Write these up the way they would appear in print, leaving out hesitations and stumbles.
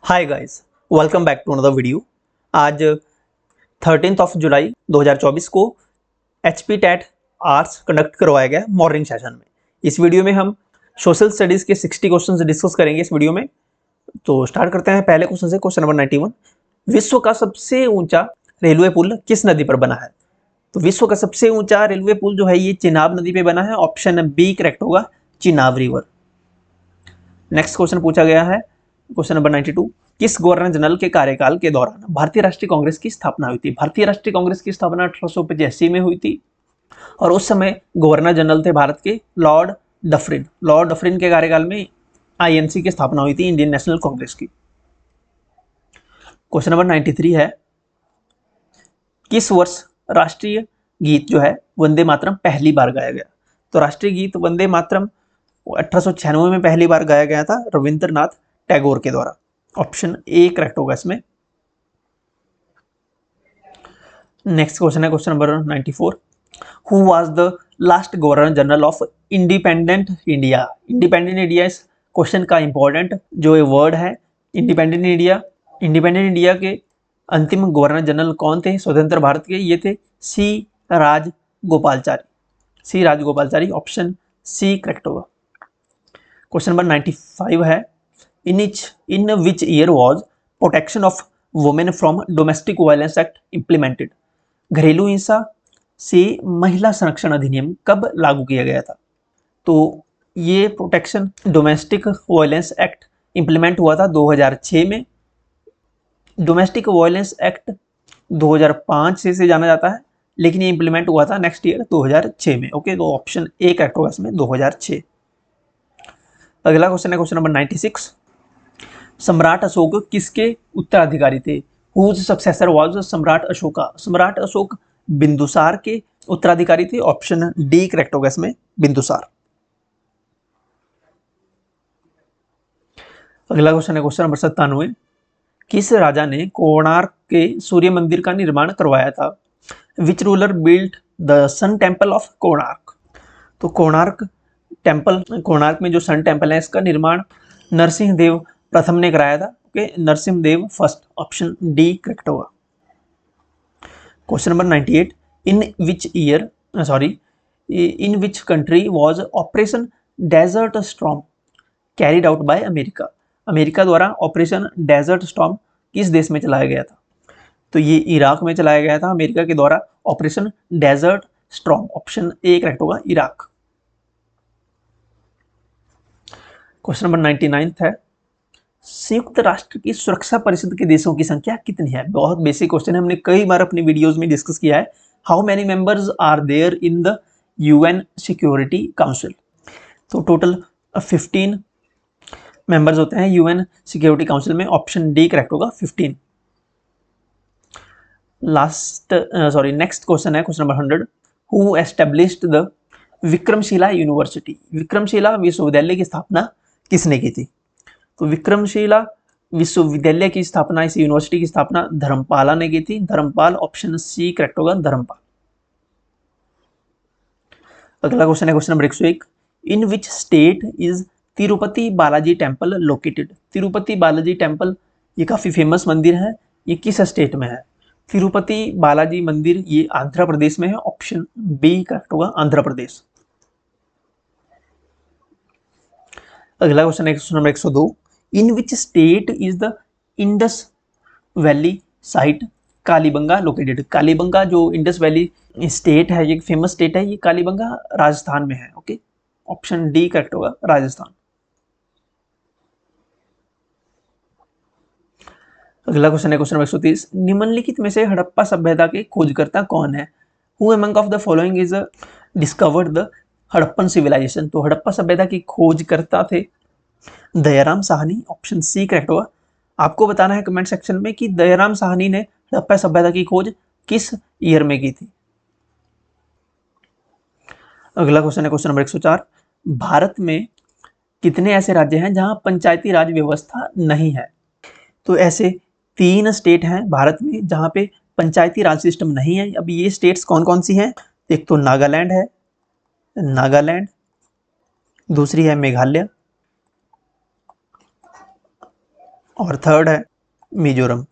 Hi guys, welcome back to another video. आज 13 जुलाई 2024 को HP TET arts conduct करवाया गया मॉर्निंग सेशन में। इस वीडियो में हम सोशल स्टडीज के 60 क्वेश्चंस डिस्कस करेंगे इस वीडियो में। तो स्टार्ट करते हैं पहले क्वेश्चन से। क्वेश्चन नंबर 91, विश्व का सबसे ऊंचा रेलवे पुल किस नदी पर बना है? तो विश्व का सबसे ऊंचा रेलवे पुल जो है ये चिनाब नदी पे बना है। ऑप्शन बी करेक्ट होगा, चिनाब रिवर। नेक्स्ट क्वेश्चन पूछा गया है क्वेश्चन नंबर 92, किस गवर्नर जनरल के कार्यकाल के दौरान भारतीय राष्ट्रीय कांग्रेस की स्थापना हुई थी? भारतीय राष्ट्रीय कांग्रेस की स्थापना 1885 में हुई थी और उस समय गवर्नर जनरल थे भारत के लॉर्ड डफरिन। लॉर्ड डफरिन के कार्यकाल में आईएनसी की स्थापना हुई थी, इंडियन नेशनल कांग्रेस की। क्वेश्चन नंबर 93 है, किस वर्ष राष्ट्रीय गीत जो है वंदे मातरम पहली बार गाया गया? तो राष्ट्रीय गीत वंदे मातरम 1896 में पहली बार गाया गया था रविंद्रनाथ टैगोर के द्वारा। ऑप्शन ए करेक्ट होगा इसमें। नेक्स्ट क्वेश्चन है question number 94, who was the last governor general of independent India? Independent India इस क्वेश्चन का इंपॉर्टेंट जो ये वर्ड है इंडिपेंडेंट इंडिया। इंडिपेंडेंट इंडिया के अंतिम गवर्नर जनरल कौन थे स्वतंत्र भारत के? ये थे C Rajagopalachari. C Rajagopalachari, option C correct होगा। क्वेश्चन नंबर 95 है, in which year was protection of women from domestic violence act implemented? घरेलू हिंसा से महिला संरक्षण अधिनियम कब लागू किया गया था? तो ये protection domestic violence act implement हुआ था 2006 में। डोमेस्टिक वायलेंस एक्ट 2005 से जाना जाता है, लेकिन ये इंप्लीमेंट हुआ था नेक्स्ट ईयर 2006 में। ओके, तो ऑप्शन ए करेक्ट होगा इसमें 2006। अगला क्वेश्चन है क्वेश्चन नंबर 96, सम्राट अशोक किसके उत्तराधिकारी थे? हुज सक्सेसर वाज सम्राट अशोका? सम्राट अशोक बिंदुसार के उत्तराधिकारी थे। ऑप्शन डी करेक्ट होगा इसमें, बिंदुसार। अगला क्वेश्चन है क्वेश्चन नंबर 97, किस राजा ने कोणार्क के सूर्य मंदिर का निर्माण करवाया था? Which ruler built the sun temple of Konark? तो कोणार्क टेम्पल, कोणार्क में जो सन टेम्पल है इसका निर्माण नरसिंह देव प्रथम ने कराया था। Okay, Narasimha Deva first. Option D correct होगा। Question number 98, in which country was operation desert storm carried out by America? America द्वारा ऑपरेशन डेजर्ट स्टॉर्म किस देश में चलाया गया था? तो ये इराक में चलाया गया था अमेरिका के द्वारा operation desert storm. Option A correct होगा, इराक। क्वेश्चन नंबर 99 है, संयुक्त राष्ट्र की सुरक्षा परिषद के देशों की संख्या कितनी है? बहुत बेसिक क्वेश्चन है, हमने कई बार अपनी वीडियोस में डिस्कस किया है। How many members are there in the UN security council? तो टोटल 15 मेंबर्स होते हैं यूएन सिक्योरिटी काउंसिल में। ऑप्शन डी करेक्ट होगा, 15। नेक्स्ट क्वेश्चन है question number 100, who established the Vikramshila university? Vikramshila विश्वविद्यालय की स्थापना किसने की थी? तो विक्रमशिला विश्वविद्यालय की स्थापना, इस यूनिवर्सिटी की स्थापना धर्मपाला ने की थी। धर्मपाल, ऑप्शन सी करेक्ट होगा, धर्मपाल। अगला क्वेश्चन है question number 101, in which state is Tirupati Balaji temple located? Tirupati Balaji temple ये काफी फेमस मंदिर है, ये किस स्टेट में है? तिरुपति बालाजी मंदिर ये आंध्र प्रदेश में है। ऑप्शन बी करेक्ट होगा, आंध्र प्रदेश। अगला क्वेश्चन है question number 102, in which state is the Indus valley site Kalibangan located? Kalibangan जो इंडस वैली स्टेट है, ये फेमस स्टेट है, ये कालीबंगा राजस्थान में है। ओके, ऑप्शन डी करेक्ट होगा, राजस्थान। अगला क्वेश्चन है क्वेश्चन नंबर 130, निम्नलिखित में से हड़प्पा सभ्यता के खोजकर्ता कौन है? Who among of the following is discovered the Harappan civilization? तो हड़प्पा सभ्यता की खोजकर्ता थे Dayaram Sahni. Option C correct होगा। आपको बताना है कमेंट सेक्शन में कि दयाराम साहनी ने हड़प्पा सभ्यता की खोज किस ईयर में की थी। अगला क्वेश्चन है क्वेश्चन नंबर 104, भारत में कितने ऐसे राज्य हैं जहां पंचायती राज व्यवस्था नहीं है? तो ऐसे 3 स्टेट हैं भारत में जहां पे पंचायती राज सिस्टम नहीं है। अब ये स्टेट्स कौन कौन सी हैं? एक तो नागालैंड है, नागालैंड, दूसरी है मेघालय, और थर्ड है मिजोरम।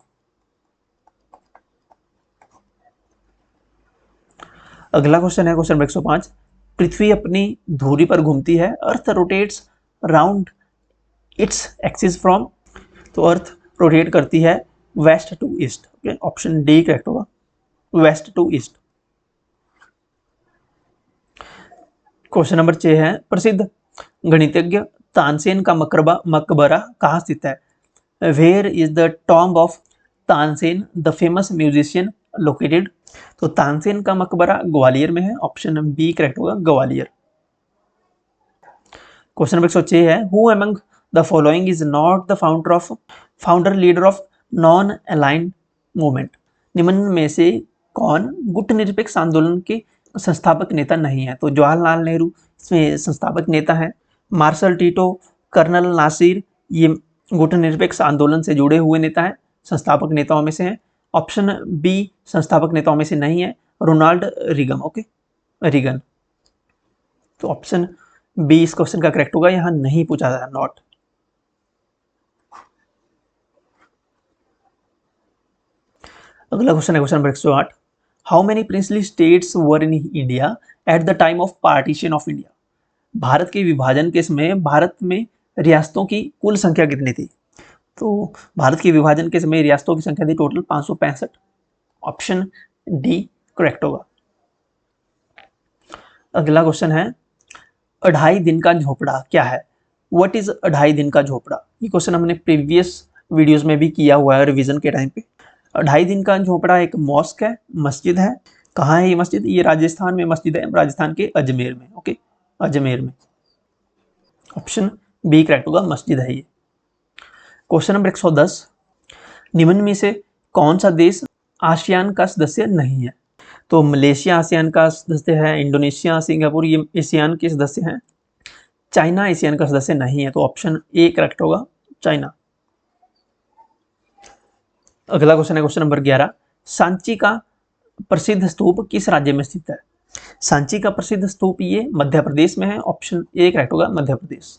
अगला क्वेश्चन है क्वेश्चन नंबर 105। पृथ्वी अपनी धुरी पर घूमती है, earth rotates round its axis from. तो अर्थ रोटेट करती है west to east. Okay, option D correct होगा, west to east. Question number 6 है, प्रसिद्ध गणितज्ञ तानसेन का मकबरा कहाँ स्थित है? Where is the tomb of Tansen the famous musician located? तो तानसेन का मकबरा ग्वालियर में है, ऑप्शन बी करेक्ट होगा, ग्वालियर। क्वेश्चन नंबर 106 है, who among the following is not the founder leader of non aligned movement? निम्न में से कौन गुट निरपेक्ष आंदोलन के संस्थापक नेता नहीं है? तो जवाहरलाल नेहरू इसमें संस्थापक नेता है, मार्शल टीटो, कर्नल नासिर, ये गुट निरपेक्ष आंदोलन से जुड़े हुए नेता हैं, संस्थापक नेताओं में से हैं। ऑप्शन बी संस्थापक नेताओं में से नहीं है, रोनाल्ड रीगन। Okay, Reagan. तो ऑप्शन बी इस क्वेश्चन का करेक्ट होगा, यहां नहीं पूछा था, नॉट। अगला क्वेश्चन है question number 108। How many princely states were in India at the time of partition of India? Bharat के विभाजन के समय भारत में रियासतों की कुल संख्या कितनी थी? तो भारत के विभाजन के समय रियासतों की संख्या थी टोटल 565। ऑप्शन डी करेक्ट होगा। अगला क्वेश्चन है, अढ़ाई दिन का झोपड़ा क्या है? व्हाट इज अढ़ाई दिन का झोपड़ा? ये क्वेश्चन हमने प्रीवियस वीडियोस में भी किया हुआ है रिवीजन के टाइम पे। अढ़ाई दिन का झोपड़ा एक मॉस्क है, मस्जिद है। कहाँ है ये मस्जिद? ये राजस्थान में मस्जिद है, राजस्थान के अजमेर में। ओके, अजमेर में। ऑप्शन बी करेक्ट होगा, मस्जिद है ये। क्वेश्चन नंबर 110, निम्न में से कौन सा देश आसियान का सदस्य नहीं है? तो मलेशिया आसियान का सदस्य है, इंडोनेशिया, सिंगापुर ये एशियान के सदस्य हैं, चाइना एशियान का सदस्य नहीं है। तो ऑप्शन ए करेक्ट होगा, चाइना। अगला क्वेश्चन है क्वेश्चन नंबर 11, सांची का प्रसिद्ध स्तूप किस राज्य में स्थित है? सांची का प्रसिद्ध स्तूप ये मध्य प्रदेश में है, ऑप्शन ए करेक्ट होगा, मध्य प्रदेश।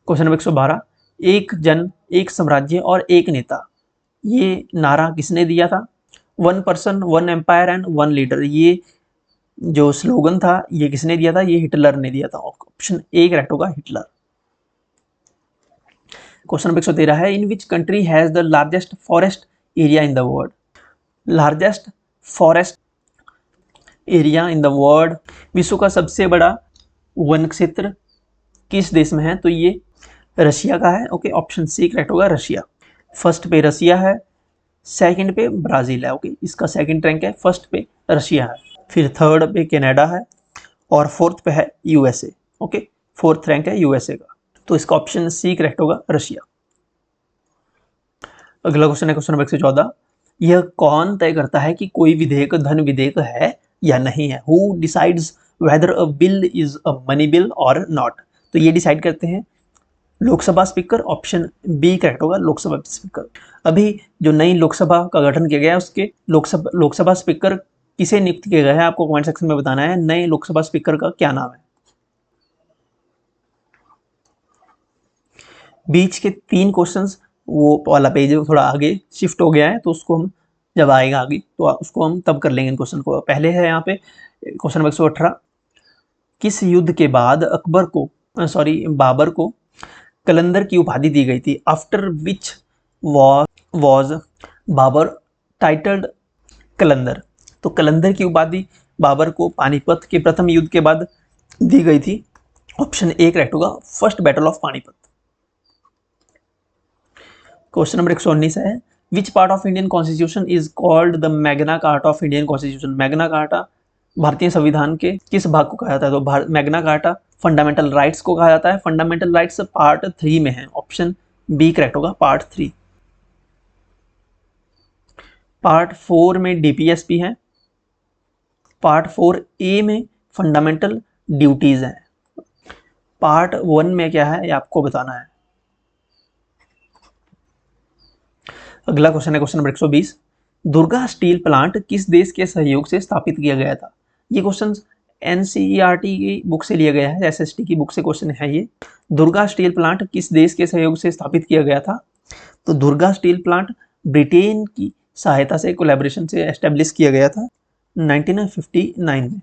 क्वेश्चन नंबर 112, एक जन एक साम्राज्य और एक नेता, ये नारा किसने दिया था? One person one empire and one leader, ये जो स्लोगन था ये किसने दिया था? ये हिटलर ने दिया था। ऑप्शन ए करेक्ट होगा, हिटलर। क्वेश्चन नंबर 113 है, in which country has the largest forest area in the world? Largest forest area in the world, विश्व का सबसे बड़ा वन क्षेत्र किस देश में है? तो ये रशिया का है। ओके, ऑप्शन सी करेक्ट होगा, रशिया। फर्स्ट पे रशिया है, सेकंड पे ब्राजील है। ओके, इसका सेकंड रैंक है, फर्स्ट पे रशिया है, फिर थर्ड पे कनाडा है और फोर्थ पे है यूएसए। ओके, फोर्थ रैंक है यूएसए का, तो इसका ऑप्शन सी करेक्ट होगा, रशिया। अगला क्वेश्चन है क्वेश्चन नंबर 114, यह कौन तय करता है कि कोई विधेयक धन विधेयक है या नहीं है? Who decides whether a bill is a money bill और नॉट? तो ये डिसाइड करते हैं Lok Sabha speaker, option B correct होगा, लोकसभा स्पीकर। अभी जो नई लोकसभा का गठन किया गया है उसके लोकसभा स्पीकर किसे नियुक्त किया गया है, आपको कमेंट सेक्शन में बताना है नए लोकसभा स्पीकर का क्या नाम है। बीच के 3 क्वेश्चंस, वो वाला पेज थोड़ा आगे शिफ्ट हो गया है, तो उसको हम जब आएगा आगे तो उसको हम तब कर लेंगे इन क्वेश्चन को। पहले है यहाँ पे क्वेश्चन नंबर 118, किस युद्ध के बाद बाबर को कलंदर की उपाधि दी गई थी? After which was Babur titled Qalandar? तो कलंदर की उपाधि बाबर को पानीपत के प्रथम युद्ध के बाद दी गई थी। ऑप्शन ए करेक्ट होगा, first battle of Panipat. Question number 119 है, which part of Indian constitution is called the Magna carta of Indian constitution? Magna carta भारतीय संविधान के किस भाग को कहा जाता है? तो मैग्ना कार्टा फंडामेंटल राइट्स को कहा जाता है। फंडामेंटल राइट्स पार्ट 3 में है, ऑप्शन बी करेक्ट होगा, पार्ट 3। पार्ट 4 में डीपीएसपी है, पार्ट 4 ए में फंडामेंटल ड्यूटीज हैं, पार्ट 1 में क्या है ये आपको बताना है। अगला क्वेश्चन है question number 120, Durga steel plant किस देश के सहयोग से स्थापित किया गया था? ये क्वेश्चन एनसीईआरटी की बुक से लिया गया है, एसएसटी की बुक से क्वेश्चन है ये। दुर्गा स्टील प्लांट किस देश के सहयोग से स्थापित किया गया था? तो दुर्गा स्टील प्लांट ब्रिटेन की सहायता से, कोलैबोरेशन से एस्टेब्लिश किया गया था 1959 में।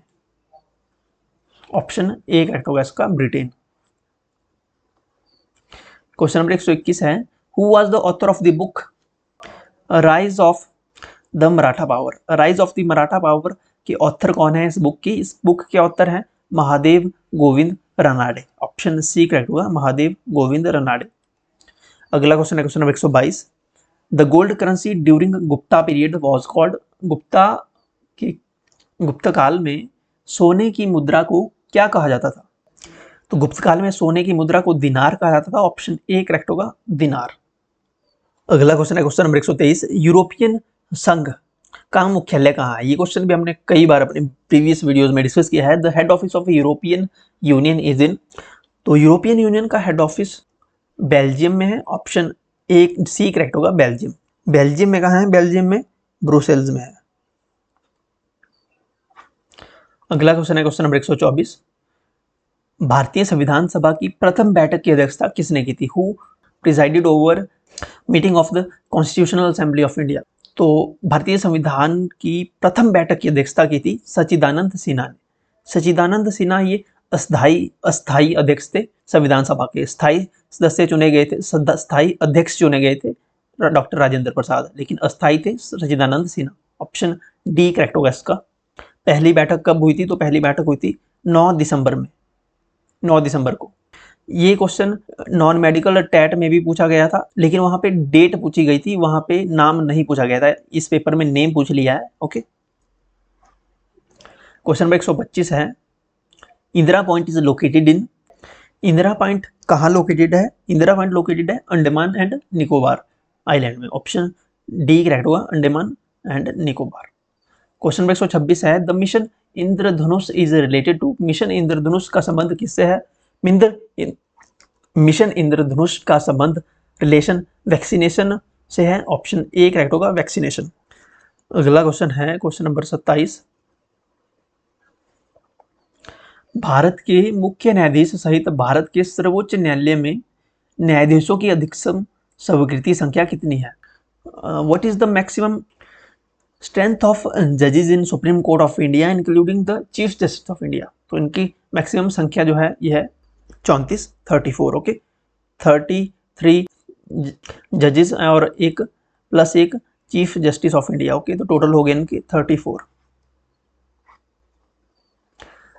ऑप्शन ए करेक्ट होगा इसका, ब्रिटेन। क्वेश्चन नंबर 121 है, who was the author of the book rise of the Maratha power? Rise of the Maratha power के ऑथर कौन है इस बुक की? इस बुक के ऑथर है Mahadev Govind Ranade. Option C correct होगा, महादेव गोविंद रानाडे। अगला क्वेश्चन है question number 122, the gold currency during Gupta period was called? Gupta काल में सोने की मुद्रा को क्या कहा जाता था? तो गुप्त काल में सोने की मुद्रा को दिनार कहा जाता था। ऑप्शन ए करेक्ट होगा, दिनार। अगला क्वेश्चन है क्वेश्चन नंबर 123, यूरोपियन संघ का मुख्यालय कहाँ है? ये क्वेश्चन भी हमने कई बार अपने प्रीवियस वीडियोस में डिस्कस किया है। The head office of European union is in? तो यूरोपियन यूनियन का हेड ऑफिस बेल्जियम में है। ऑप्शन ए सी करेक्ट होगा, बेल्जियम। बेल्जियम में कहाँ है? बेल्जियम में ब्रुसेल्स में है। अगला क्वेश्चन है क्वेश्चन नंबर 124, भारतीय संविधान सभा की प्रथम बैठक की अध्यक्षता किसने की थी? Who presided over meeting of the constitutional assembly of India? तो भारतीय संविधान की प्रथम बैठक की अध्यक्षता की थी सच्चिदानंद सिन्हा ने। सच्चिदानंद सिन्हा ये अस्थाई अध्यक्ष थे संविधान सभा के। स्थायी सदस्य चुने गए थे, स्थायी अध्यक्ष चुने गए थे डॉक्टर राजेंद्र प्रसाद, लेकिन अस्थायी थे सच्चिदानंद सिन्हा। ऑप्शन डी करेक्ट होगा इसका। पहली बैठक कब हुई थी? तो पहली बैठक हुई थी 9 दिसंबर में, 9 दिसंबर को। ये क्वेश्चन नॉन मेडिकल टैट में भी पूछा गया था, लेकिन वहां पे डेट पूछी गई थी, वहां पे नाम नहीं पूछा गया था। इस पेपर में नेम पूछ लिया है। ओके, क्वेश्चन नंबर 125 है, Indira point is located in? Indira point कहाँ लोकेटेड है? इंदिरा पॉइंट लोकेटेड है अंडमान एंड निकोबार आइलैंड में। ऑप्शन डी करेक्ट होगा, Andaman and Nicobar. Question number 126 है, the mission Indradhanush is related to? Mission Indradhanush का संबंध किससे है? मिशन इंद्रधनुष का संबंध रिलेशन वैक्सीनेशन से है। ऑप्शन ए करेक्ट होगा, वैक्सीनेशन। अगला क्वेश्चन है क्वेश्चन नंबर 27, भारत के मुख्य न्यायाधीश सहित भारत के सर्वोच्च न्यायालय में न्यायाधीशों की अधिकतम स्वीकृति संख्या कितनी है? What is the maximum strength of जजेस in supreme court of India including the chief justice of India? तो इनकी मैक्सिमम संख्या जो है यह है 34, 34। ओके, 33 जजेस और एक प्लस एक chief justice of India. Okay, तो टोटल हो गए इनके 34।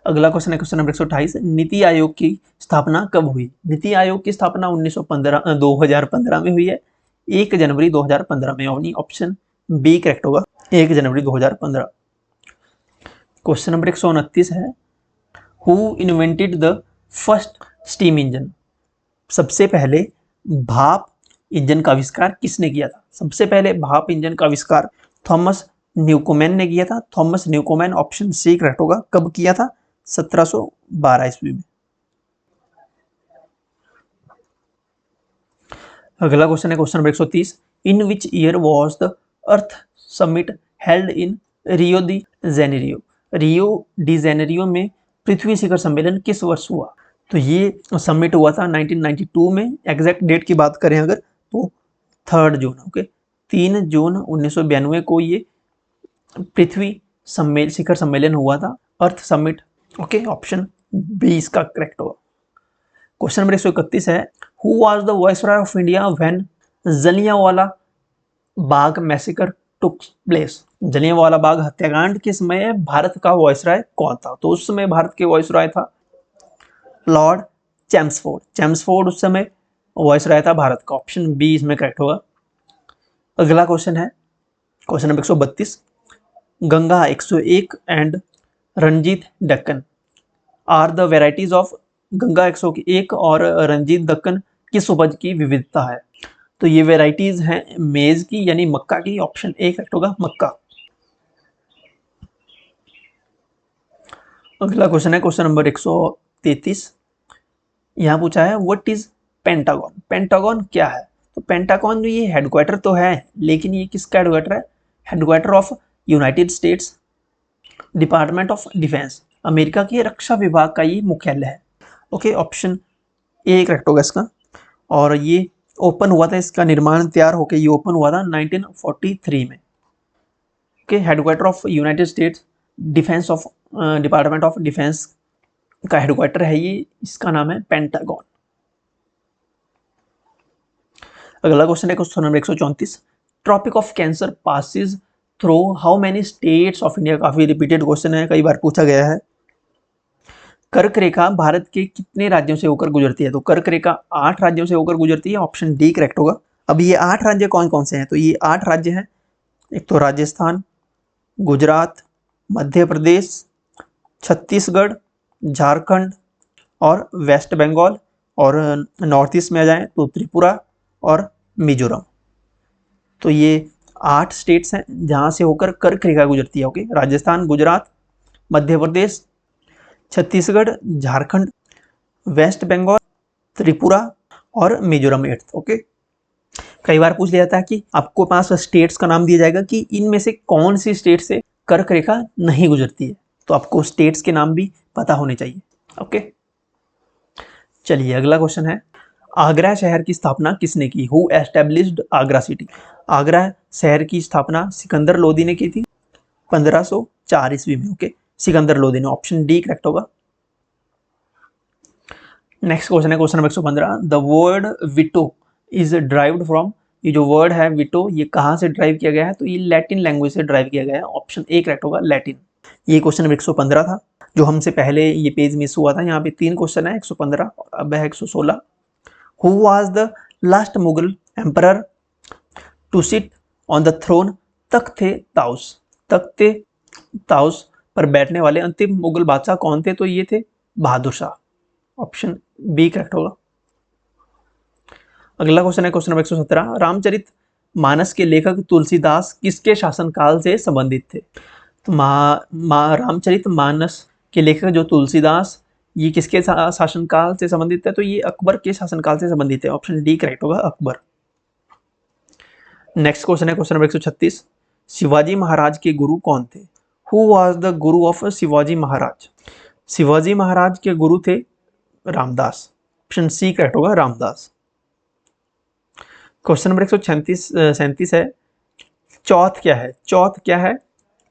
अगला क्वेश्चन है क्वेश्चन नंबर 128, नीति आयोग की स्थापना कब हुई? नीति आयोग की स्थापना 2015 में हुई है, 1 जनवरी 2015 में। ऑप्शन बी करेक्ट होगा, 1 जनवरी 2015। क्वेश्चन नंबर 129 है, who invented the first steam engine? सबसे पहले भाप इंजन का आविष्कार किसने किया था? सबसे पहले भाप इंजन का आविष्कार थॉमस न्यूकोमेन ने किया था। थॉमस न्यूकोमेन। ऑप्शन सी करेक्ट होगा। कब किया था? 1712 ईस्वी में। अगला क्वेश्चन है question number 130, in which year was the earth summit held in Rio de Janeiro? Rio de Janeiro में पृथ्वी शिखर सम्मेलन किस वर्ष हुआ? तो ये समिट हुआ था 1992 में। एग्जैक्ट डेट की बात करें अगर तो 3 जून। ओके, 3 जून 1992 को ये पृथ्वी शिखर सम्मेलन हुआ था, earth summit. Okay, option B इसका करेक्ट होगा। क्वेश्चन नंबर 131 है, who was the viceroy of India when Jallianwala Bagh massacre took place? Jallianwala Bagh हत्याकांड के समय भारत का वायसरॉय कौन था? तो उस समय भारत के वायसरॉय था लॉर्ड चैम्सफोर्ड। चैम्सफोर्ड उस समय वायसरॉय था भारत का। ऑप्शन बी इसमें करेक्ट होगा। अगला क्वेश्चन है question number 132, Ganga 101 and Ranjit Deccan are the varieties of? Ganga 101 और रंजीत दक्कन किस उपज की विविधता है? तो ये वेराइटीज हैं मेज की, यानी मक्का की। ऑप्शन ए करेक्ट होगा, मक्का। अगला क्वेश्चन है क्वेश्चन नंबर 133, यहां पूछा है व्हाट इज पेंटागन? पेंटागन क्या है? तो पेंटागन ये हेडक्वार्टर तो है, लेकिन ये किसका हेडक्वार्टर है? Headquarter of United states department of defence. America के रक्षा विभाग का ये मुख्यालय है। ओके, ऑप्शन ए करेक्ट होगा इसका। और ये ओपन हुआ था, इसका निर्माण तैयार होकर ये ओपन हुआ था 1943 में। Okay, headquarter of United States defence of department of defence का हेडक्वार्टर है ये, इसका नाम है पेंटागन। अगला क्वेश्चन है question number 134, tropic of cancer passes through how many states of India. काफी रिपीटेड क्वेश्चन है, कई बार पूछा गया है। कर्क रेखा भारत के कितने राज्यों से होकर गुजरती है? तो कर्क रेखा 8 राज्यों से होकर गुजरती है, ऑप्शन डी करेक्ट होगा। अब ये 8 राज्य कौन कौन से हैं? तो ये 8 राज्य हैं, एक तो राजस्थान, गुजरात, मध्य प्रदेश, छत्तीसगढ़, झारखंड और वेस्ट बंगाल, और नॉर्थ ईस्ट में आ जाएं तो त्रिपुरा और मिजोरम। तो ये 8 स्टेट्स हैं जहां से होकर कर्क रेखा गुजरती है। ओके, राजस्थान, गुजरात, मध्य प्रदेश, छत्तीसगढ़, झारखंड, वेस्ट बंगाल, त्रिपुरा और मिजोरम 8th। ओके, कई बार पूछ लिया जाता है कि आपको पास स्टेट्स का नाम दिया जाएगा कि इनमें से कौन सी स्टेट से कर्क रेखा नहीं गुजरती है, तो आपको स्टेट्स के नाम भी पता होने चाहिए। ओके, चलिए अगला क्वेश्चन है, आगरा शहर की स्थापना किसने की? Who established Agra city. Agra शहर की स्थापना सिकंदर लोदी ने की थी 1504 ईस्वी में। ओके, सिकंदर लोदी ने, ऑप्शन डी करेक्ट होगा। नेक्स्ट क्वेश्चन है question number 115, the word veto is derived from. ये जो वर्ड है विटो, ये कहाँ से ड्राइव किया गया है? तो ये लैटिन लैंग्वेज से ड्राइव किया गया है, ऑप्शन ए करेक्ट होगा, लैटिन। ये क्वेश्चन नंबर 115 था, जो हमसे पहले ये पेज मिस हुआ था। यहाँ पे 3 क्वेश्चन है, 115 और अब है 116। Who was the last Mughal emperor to sit on the throne? तख्ते ताउस। तख्ते ताउस पर बैठने वाले अंतिम मुगल बादशाह कौन थे? तो ये थे Bahadur Shah, option B correct होगा। अगला क्वेश्चन है क्वेश्चन नंबर 117, रामचरित मानस के लेखक तुलसीदास किसके शासनकाल से संबंधित थे? तो रामचरित मानस के लेखक जो तुलसीदास, ये किसके शासनकाल से संबंधित है? तो ये अकबर के शासनकाल से संबंधित है, ऑप्शन डी करेक्ट होगा, अकबर। नेक्स्ट क्वेश्चन है क्वेश्चन नंबर 136, शिवाजी महाराज के गुरु कौन थे? Who was the Guru of Shivaji Maharaj? Shivaji Maharaj के गुरु थे रामदास, ऑप्शन सी करेक्ट होगा, रामदास। क्वेश्चन नंबर 137 है, चौथ क्या है? चौथ क्या है?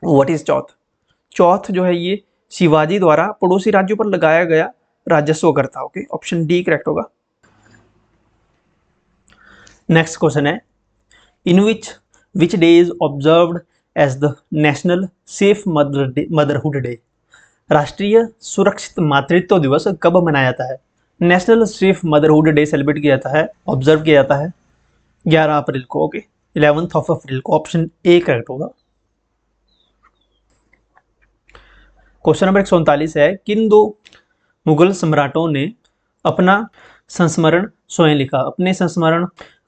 व्हाट इज चौथ? चौथ जो है ये शिवाजी द्वारा पड़ोसी राज्यों पर लगाया गया राजस्व कर था। ओके, ऑप्शन डी करेक्ट होगा। नेक्स्ट क्वेश्चन है, in which day is observed as the national safe motherhood day? राष्ट्रीय सुरक्षित मातृत्व दिवस कब मनाया जाता है? National safe motherhood day celebrate किया जाता है, ऑब्जर्व किया जाता है 11 अप्रैल को। ओके, 11th ऑफ अप्रैल को, ऑप्शन ए करेक्ट होगा। क्वेश्चन नंबर 139 है, किन 2 मुगल सम्राटों ने अपना संस्मरण स्वयं लिखा? अपने संस्मरण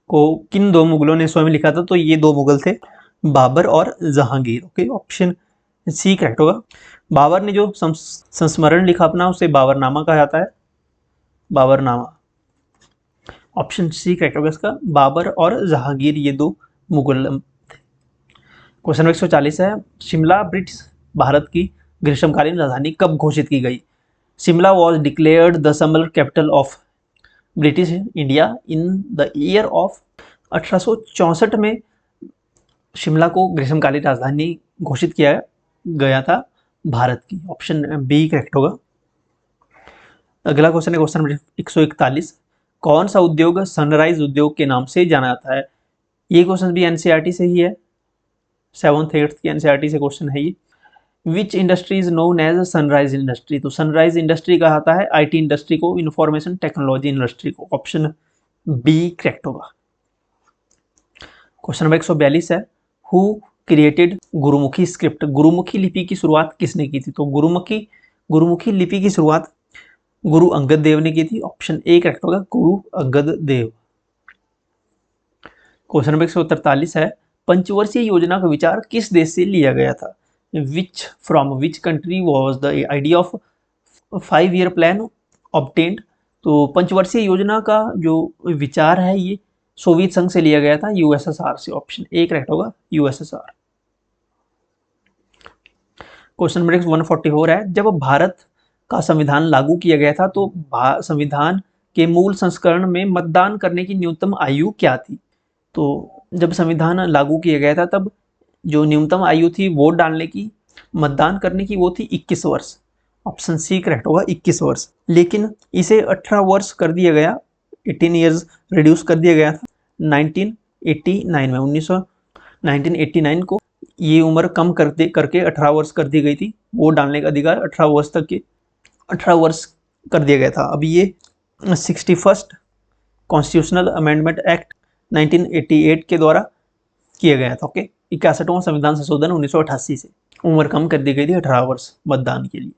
को किन 2 मुगलों ने स्वयं लिखा था? तो ये 2 मुगल थे, बाबर और Jahangir. Okay, option C correct होगा। बाबर ने जो संस्मरण लिखा अपना, उसे बाबरनामा कहा जाता है, बाबरनामा, ऑप्शन सी करेक्ट होगा इसका। बाबर और जहांगीर ये 2 मुगल थे। क्वेश्चन 140 है, शिमला ब्रिटिश भारत की ग्रीष्मकालीन राजधानी कब घोषित की गई? Shimla was declared the summer capital of British India in the year of 1864 में शिमला को ग्रीष्मकालीन राजधानी घोषित किया गया था भारत की, ऑप्शन बी करेक्ट होगा। अगला क्वेश्चन है क्वेश्चन नंबर 141, कौन सा उद्योग सनराइज उद्योग के नाम से जाना जाता है? ये क्वेश्चन भी एनसीईआरटी से ही है, 7th 8th की एनसीईआरटी से क्वेश्चन है ये। Which industry is known as sunrise industry? तो सनराइज इंडस्ट्री कहा जाता है आईटी इंडस्ट्री को, इंफॉर्मेशन टेक्नोलॉजी इंडस्ट्री को, ऑप्शन बी करेक्ट होगा। क्वेश्चन नंबर 142 है, who created Gurmukhi script? Gurmukhi लिपि की शुरुआत किसने की थी? तो गुरुमुखी लिपि की शुरुआत गुरु अंगद देव ने की थी, ऑप्शन ए करेक्ट होगा, गुरु अंगद देव। क्वेश्चन नंबर 143 है, पंचवर्षीय योजना का विचार किस देश से लिया गया था? From which country was the idea of 5-year plan obtained? तो पंचवर्षीय योजना का जो विचार है ये सोवियत संघ से लिया गया था, यूएसएसआर से, ऑप्शन ए करेक्ट होगा, यूएसएसआर। क्वेश्चन नंबर 144 है, जब भारत का संविधान लागू किया गया था तो संविधान के मूल संस्करण में मतदान करने की न्यूनतम आयु क्या थी? तो जब संविधान लागू किया गया था तब जो न्यूनतम आयु थी वोट डालने की, मतदान करने की, वो थी 21 वर्ष। ऑप्शन सी करेक्ट होगा, 21 वर्ष। लेकिन इसे 18 वर्ष कर दिया गया, 18 ईयर्स रिड्यूस कर दिया गया था 1989 में। 1989 को ये उम्र कम करके 18 वर्ष कर दी गई थी। वोट डालने का अधिकार 18 वर्ष तक के 18 वर्ष कर दिया गया था। अभी ये 61st कॉन्स्टिट्यूशनल अमेंडमेंट एक्ट 1988 के द्वारा किया गया था। ओके, 61वां संविधान संशोधन 1988 से उम्र कम कर दी गई थी 18 वर्ष मतदान के लिए।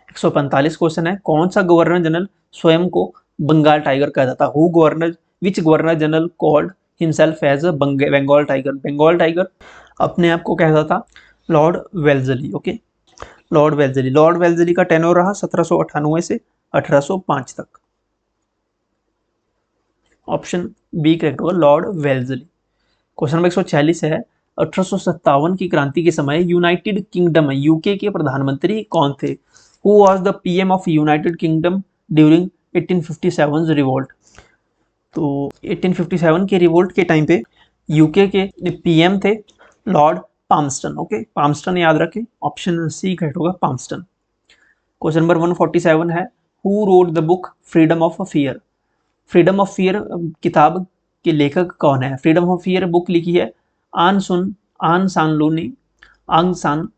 145 क्वेश्चन है, कौन सा गवर्नर जनरल स्वयं को बंगाल टाइगर कहता था? Which governor general called himself as a Bengal tiger? Bengal tiger अपने आप को कहता था lord Wellesley. Okay, lord Wellesley का टेन्योर रहा 1798 से 1805 तक। ऑप्शन बी करेक्ट होगा, लॉर्ड वेल्लेसली। क्वेश्चन नंबर 146 है, 1857 की क्रांति के समय यूनाइटेड किंगडम यूके के प्रधानमंत्री कौन थे? Who was the PM of United kingdom during 1857 revolt? तो 1857 के रिवोल्ट के टाइम पे यूके के पीएम थे लॉर्ड पामस्टन। ओके, पामस्टन याद रखें, ऑप्शन सी करेक्ट होगा, पामस्टन। क्वेश्चन नंबर 147 है, who wrote the book freedom of fear? Freedom of fear किताब के लेखक कौन है? फ्रीडम ऑफ फियर बुक लिखी है आंग सान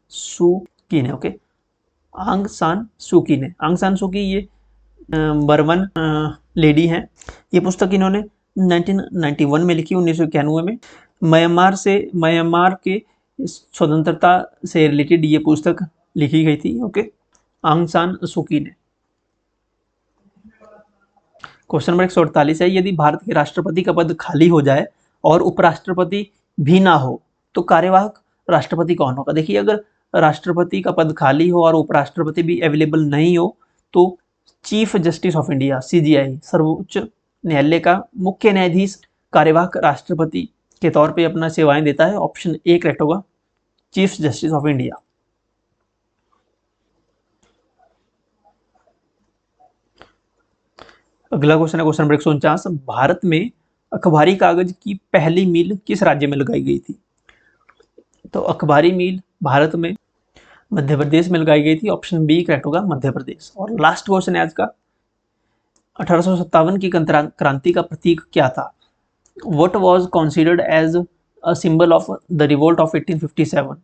सू की ने। ओके, आंग सान सू की ने। आंग सान सू की ये बर्मन लेडी हैं। ये पुस्तक इन्होंने 1991 में लिखी, 1991 में। म्यांमार के स्वतंत्रता से रिलेटेड ये पुस्तक लिखी गई थी। ओके, आंग सान सू की ने। क्वेश्चन नंबर 148 है, यदि भारत के राष्ट्रपति का पद खाली हो जाए और उपराष्ट्रपति भी ना हो तो कार्यवाहक राष्ट्रपति कौन होगा? देखिए, अगर राष्ट्रपति का पद खाली हो और उपराष्ट्रपति भी अवेलेबल नहीं हो तो chief justice of India CJI, सर्वोच्च न्यायालय का मुख्य न्यायाधीश, कार्यवाहक राष्ट्रपति के तौर पे अपना सेवाएं देता है। ऑप्शन ए करेक्ट होगा, चीफ जस्टिस ऑफ इंडिया। अगला क्वेश्चन है क्वेश्चन नंबर 149, भारत में अखबारी कागज की पहली मील किस राज्य में लगाई गई थी? तो अखबारी मील भारत में मध्य प्रदेश में लगाई गई थी। ऑप्शन बी करेक्ट होगा, मध्य प्रदेश। और लास्ट क्वेश्चन है आज का, 1857 की क्रांति का प्रतीक क्या था? What was considered as a symbol of the revolt of 1857?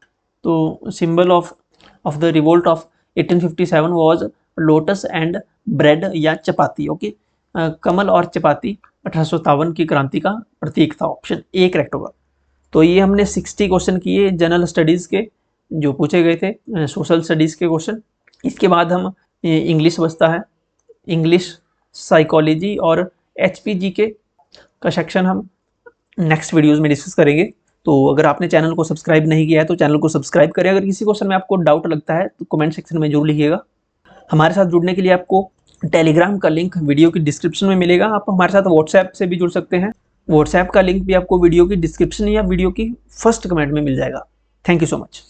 तो symbol of the revolt of 1857 was lotus and bread या चपाती। ओके, कमल और चपाती 1857 की क्रांति का प्रतीक था। ऑप्शन ए करेक्ट होगा। तो ये हमने 60 क्वेश्चन किए जनरल स्टडीज़ के जो पूछे गए थे, सोशल स्टडीज़ के क्वेश्चन। इसके बाद हम इंग्लिश बचता है, इंग्लिश, साइकोलॉजी और HPGK का सेक्शन हम नेक्स्ट वीडियोज़ में डिस्कस करेंगे। तो अगर आपने चैनल को सब्सक्राइब नहीं किया है तो चैनल को सब्सक्राइब करें। अगर किसी क्वेश्चन में आपको डाउट लगता है तो कमेंट सेक्शन में जरूर लिखिएगा। हमारे साथ जुड़ने के लिए आपको टेलीग्राम का लिंक वीडियो की डिस्क्रिप्शन में मिलेगा। आप हमारे साथ व्हाट्सएप से भी जुड़ सकते हैं। व्हाट्सएप का लिंक भी आपको वीडियो की डिस्क्रिप्शन या वीडियो की फर्स्ट कमेंट में मिल जाएगा। Thank you so much.